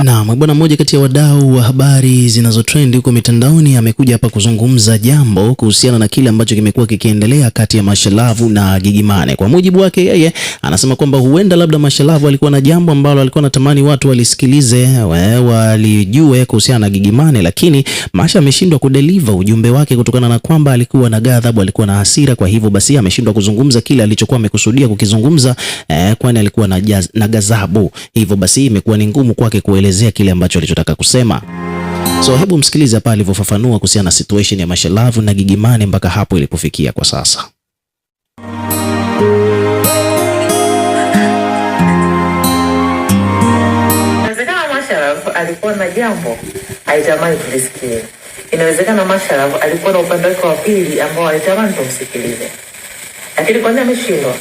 Naam, bwana mmoja kati ya wadau wa habari zinazotrend huko mitandaoni amekuja hapa kuzungumza jambo kuhusiana na kile ambacho kimekuwa kikiendelea kati ya Mashalavu na Gigy Money. Kwa mujibu wake yeye anasema kwamba huenda labda Mashalavu alikuwa na jambo ambalo alikuwa anatamani watu walisikilize, walijue kuhusiana na Gigy Money, lakini Masha ameshindwa kudeliver ujumbe wake kutokana na kwamba alikuwa na ghadhabu, alikuwa na hasira. Kwa hivyo basi ameshindwa kuzungumza kile alichokuwa amekusudia kukizungumza, kwani alikuwa na ghadhabu. Hivyo basi imekuwa ni ngumu kwake kuelezea kile ambacho alichotaka kusema. So hebu msikilize hapa alivyofafanua kuhusiana na situation ya Mashalavu na Gigy Money mpaka hapo ilipofikia kwa sasa. Inawezekana Mashalavu alikuwa na jambo alitamani tulisikie. Inawezekana Mashalavu alikuwa na upande wake wa pili ambao alitamani tumsikilize. Lakini kwa nini ameshindwa?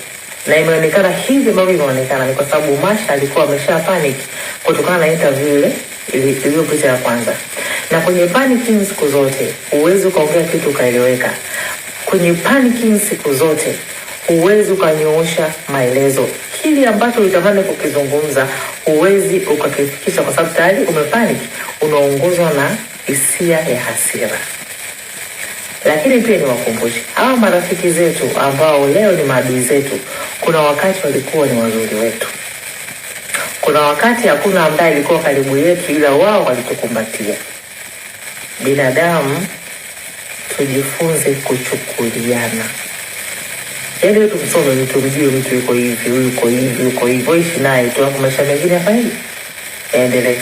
Na imeonekana hivi ambavyo imeonekana ni kwa sababu Masha alikuwa amesha panic kutokana na interview ile iliyopita ya kwanza. Na kwenye panicking siku zote huwezi ukaongea kitu kaeleweka. Kwenye panicking siku zote huwezi ukanyoosha maelezo. Kile ambacho ulitamani kukizungumza huwezi ukakifikisha kwa sababu tayari umepanic, unaongozwa na hisia ya hasira. Lakini pia ni wakumbushe hawa marafiki zetu ambao leo ni maadui zetu, kuna wakati walikuwa ni wazuri wetu. Kuna wakati hakuna ambaye alikuwa karibu yetu ila wao walitukumbatia. Binadamu tujifunze kuchukuliana. Yaani tumsome mtu, mjue mtu yuko hivi, yuko hivi, yuko hivi, ishi naye tu, hapo maisha mengine yafaidi. Endelee.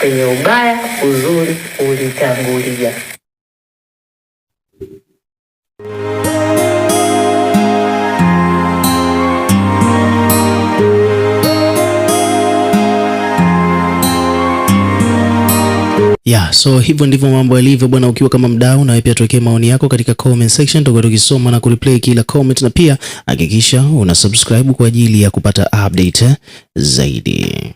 Penye ubaya uzuri ulitangulia. So hivyo ndivyo mambo yalivyo bwana. Ukiwa kama mdau, na wewe pia tuwekee maoni yako katika comment section, tukisoma na kureplay kila comment, na pia hakikisha una subscribe kwa ajili ya kupata update zaidi.